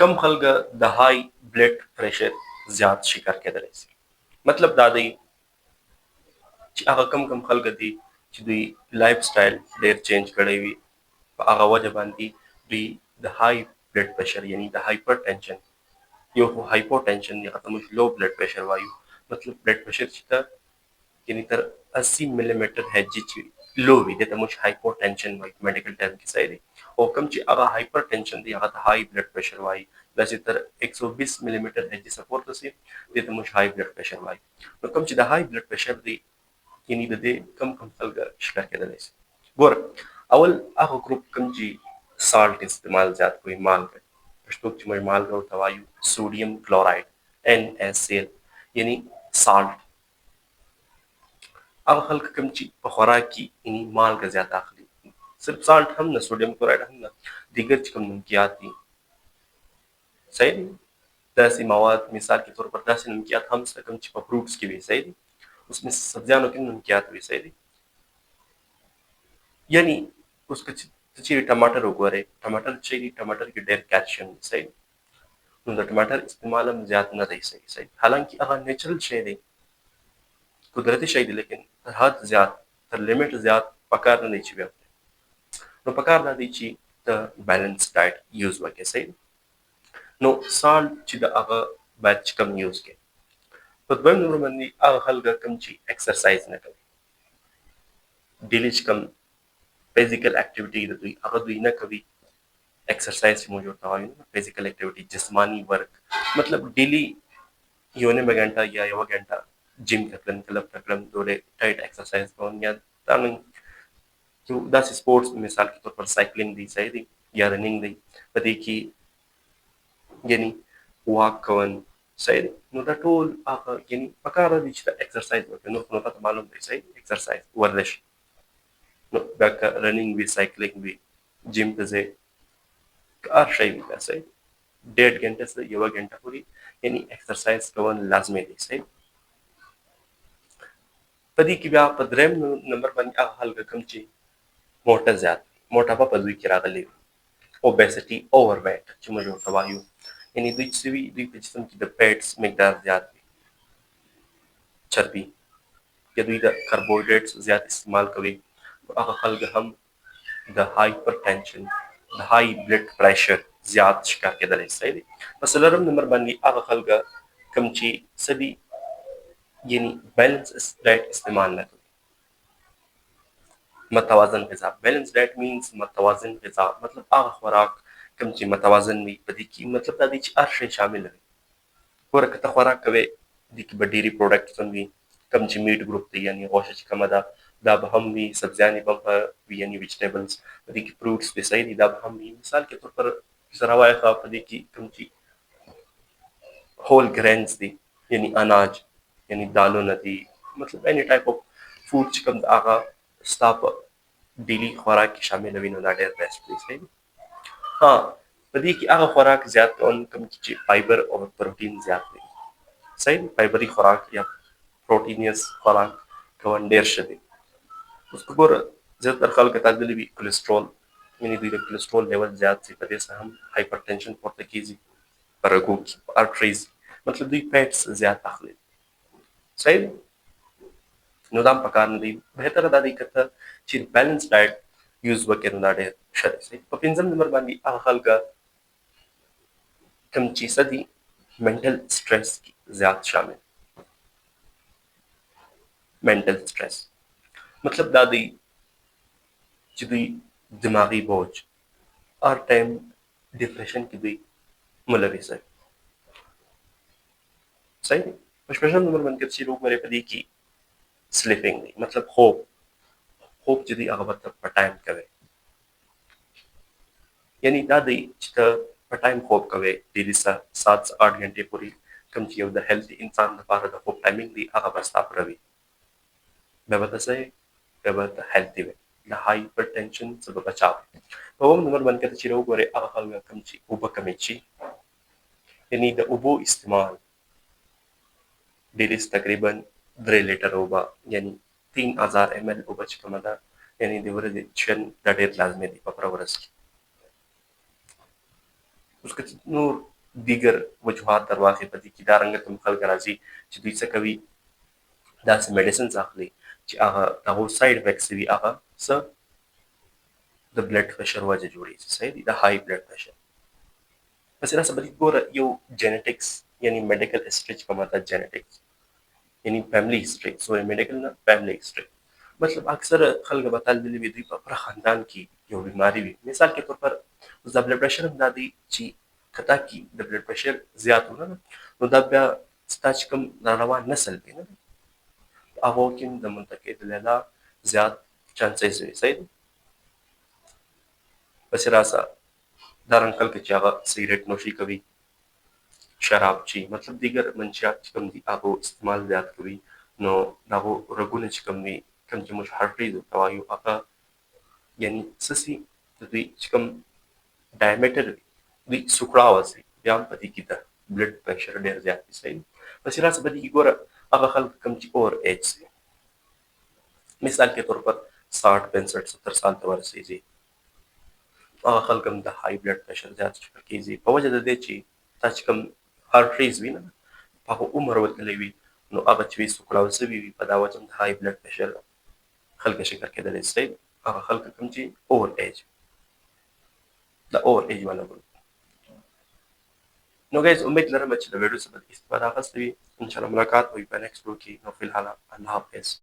کم خلک د های بلډ پریشر زیات شکار کېدلی شي. مطلب دا دی چې هغه کم خلک دي چې دوی لایف سټایل ډېر چینج کړی وي، په هغه وجه باندې دوی د های بلډ پریشر یعنی د هایپر ټینشن، یو خو هایپو ټینشن دی، هغه ته موږ لو بلډ پریشر وایو. مطلب بلډ پریشر چې ته یعنی تر 80 ملي میټر هجې چې لو وي دې ته موږ هایپو ټینشن وایو میډیکل ټرم کې صحیح دی. او کوم چې هغه هایپر ټینشن دی هغه ته های بلډ پریشر وایي. دا چې تر 120 ملي میټر هجې څخه پورته سي دې ته موږ های بلډ پریشر وایو. نو کوم چې د های بلډ پریشر دی یعنی د دې کم خلک شکار کېدلی شي. ګوره اول هغه ګروپ کوم چې سالټ استعمال زیات کوي، مالګه، پښتو کې موږ مالګه ورته وایو، سوډیم کلورایډ NaCl یعنی سالټ. هغه خلک کوم چې په خوراک کې یعنی مالګه زیات اخلي، صرف سالټ هم نه، سوډیم کلورایډ هم نه، دیگر چې کوم نمکیات دي صحیح دي، داسې مواد مثال کے طور پر داسې نمکیات هم شته کوم چې په فروټس کې وي صحیح دي، اس میں سبزیانو کې نمکیات وي صحیح دي. یعنی اوس که چې ټماټر وګورئ، ټماټر چې دی ټماټر کې ډېر کیلشیم دی صحیح. نو د ټماټر استعمال هم زیات نه دی صحیح، حالانکه هغه نیچرل شی دی، قدرتی شی دی، لیکن تر حد زیات تر لیمټ زیات پکار نه دی چې بیا نو پکار دا دی چې د بیلنس ډایټ یوز وکړئ صحیح. نو سالټ چې د هغه باید چې کم یوز کړئ. په دویم نمبر باندې هغه خلک کوم چې ایکسرسایز نه کوي، ډیلی چې کوم فزیکل اکټیویټي د دوی هغه دوی نه کوي. ایکسرسایز چې موږ ورته وایو فزیکل اکټیویټي، جسمانی ورک، مطلب ډیلی یو نیمه ګنټه یا یوه ګنټه جیم ته تلم، کلب ته تلم، ډوډۍ ټایټ ایکسرسایز کوم، یا دا نن یو داسې سپورټس مثال کے طور پر سایکلینګ دی صحیح دی یا رننګ دی، په دې کې یعنی واک کول صحیح دی. نو دا ټول هغه یعنی پکار دی چې دا ایکسرسایز وکړي. نو تاسو معلوم دی صحیح ایکسرسایز ورزش، نو دا که رننګ وي، سایکلینګ وي، جیم ته ځئ، هر شی وي دا صحیح، 1.5 घंटे से 1 घंटा پورې یعنی ایکسرسایز کول لازمي دی صحیح. په دې کې بیا په دریم نمبر باندې هغه خلک کوم چې موټه زیات موټاپا په دوی کې راغلی وي، اوبیسټي، اوور ویټ چې موږ ورته وایو، یعنی دوی چې وي دوی په جسم کې د فیټس مقدار زیات وي، چربي، یا دوی د کاربوهایډریټس زیات استعمال کوي. هغه خلک هم د هایپر ټینشن، د های بلډ پریشر زیات شکار کېدلی صحیح دی. په څلورم نمبر باندې هغه خلک کوم چې څه دي یعنی بیلنس ډایټ استعمال نه کوي، متوازن غذا. بیلنس ډایټ مینس متوازن غذا، مطلب هغه خوراک کوم چې متوازن وي، په دې کې مطلب دا دی چې هر شی شامل وي. ګوره که ته خوراک کوې دې کې به ډېري پروډکټس هم وي، کوم چې میټ ګروپ دی یعنی غوښه چې کومه ده دا به هم وي، سبزیانې به هم وي یعنی ویجیټیبلز، په دې کې فروټس دي صحیح دي دا به هم وي. مثال کے طور پر زه راوایه په دې کې کوم چې هول ګرینز دي یعنی اناج یعنی دالونه دي، مطلب any type of food چې کوم د هغه ستا په ډیلی خوراک کې شامل وي نو دا ډېر بیسټ دی صحیح. ها په دې کې هغه خوراک زیات کول کوم چې فایبر او پروټین زیات دی صحیح. فایبري خوراک یا پروټینیس خوراک کول ډېر ښه دی. اوس ګوره زیاتره خلک ته دلی وي کلسترول، یعنی دوی د کلسترول لیول زیات شي، په دې سره هم هایپر ټینشن پورته کېږي په رګو کې، په ارټریز، مطلب دوی فیټس زیات اخلي صحیح دی. نو دا هم پکار نه دی. بهتره دا دی که ته چې بیلنس ډایټ یوز وکړې نو دا ډېر ښه دی صحیح. په پنځم نمبر باندې هغه خلک کوم چې څه دي منټل سټرس کې زیات شامل. منټل سټرس مطلب دا دی چې دوی دماغي بوج هر ټایم ډپریشن کې دوی ملوث وي صحیح دی. په شپږم نمبر باندې که چیرې وګورې په دې کې سلیپینګ دی، مطلب خوب چې دی هغه به ته په ټایم کوې، یعنی دا دی چې ته په ټایم خوب کوې ډیلي 7-8 घंटे پورې، کوم چې یو د هیلتي انسان لپاره د خوب ټایمینګ دی هغه به ستا پوره وي، بیا به ته څه یې بیا به ته هیلتي وي، د هایپر ټینشن څخه به بچاو. په اووم نمبر باندې که ته چیرې وګورې هغه خلک کوم چې اوبه کمې څښي، یعنی د اوبو استعمال ډیلي تقریبا 3 لیټر اوبه یعنی 3000 ml اوبه چې کومه ده یعنی د ورځې څښل دا ډېر لازمي دی په پوره ورځ کې. اوس که نور دیګر وجوهات در واقع په دې کې دا رنګه کوم خلک راځي چې دوی څه کوي داسې میډیسنز اخلي چې هغه د هغو سایډ افیکټس وي هغه څه د بلډ پرشر وجه جوړېږي صحیح دي د های بلډ پرشر پس راسه به دې ګوره یو جینټکس یعنی میډیکل هسټري چې کومه ده جینټکس یعنی فیملی هسټري سوري میډیکل نه فیملی هسټري مطلب اکثره خلک به تل دلی وي دوی په خپله خاندان کې یو بیماري وي مثال کې طور پر اوس دا بلډ پرشر هم دا دی چې که تا کې د بلډ پرشر زیات ونه نو دا بیا ستا چې کوم راروان نسل دی نه هغو کې هم د منتقل لیلا زیات چانسز وي صحیح دی پسې راسه دا رنګ خلک چې هغه سګرټ نوشي کوي شراب چی مطلب دیگر منشیات چې کوم دي هغو استعمال زیات کوي نو د هغو رګونه چې کوم دي کوم چې موږ هارټریز ورته وایو هغه یعنې څه سي د دوی چې کوم ډایمیټر وي دوی سوکړاوه سي بیا هم په دې کې د بلډ پرشر ډېر زیات وي صحیح پسې راسه په دې کې ګوره هغه خلک کوم چې اوور ایج سي مثال के तौर पर 60 65 70 साल ته ورسېږي هغه خلک هم د های بلډ پرشر زیات شکل کېږي په وجه د دې چې تا چې کوم هارټریز وي نه په هغه عمر وتلی وي نو هغه چې وي سوکړاو سوي وي په دا وجه هم د های بلډ پرشر خلک شکل کېدلی صحیح هغه خلک کوم چې اوور ایج د اوور ایج والا ګروپ نو ګایز امید لرم چې د ویډیو څخه استفاده اخیستې وي انشاءالله ملاقات وي په نیکسټ ویډیو کې نو فی الحال الله حافظ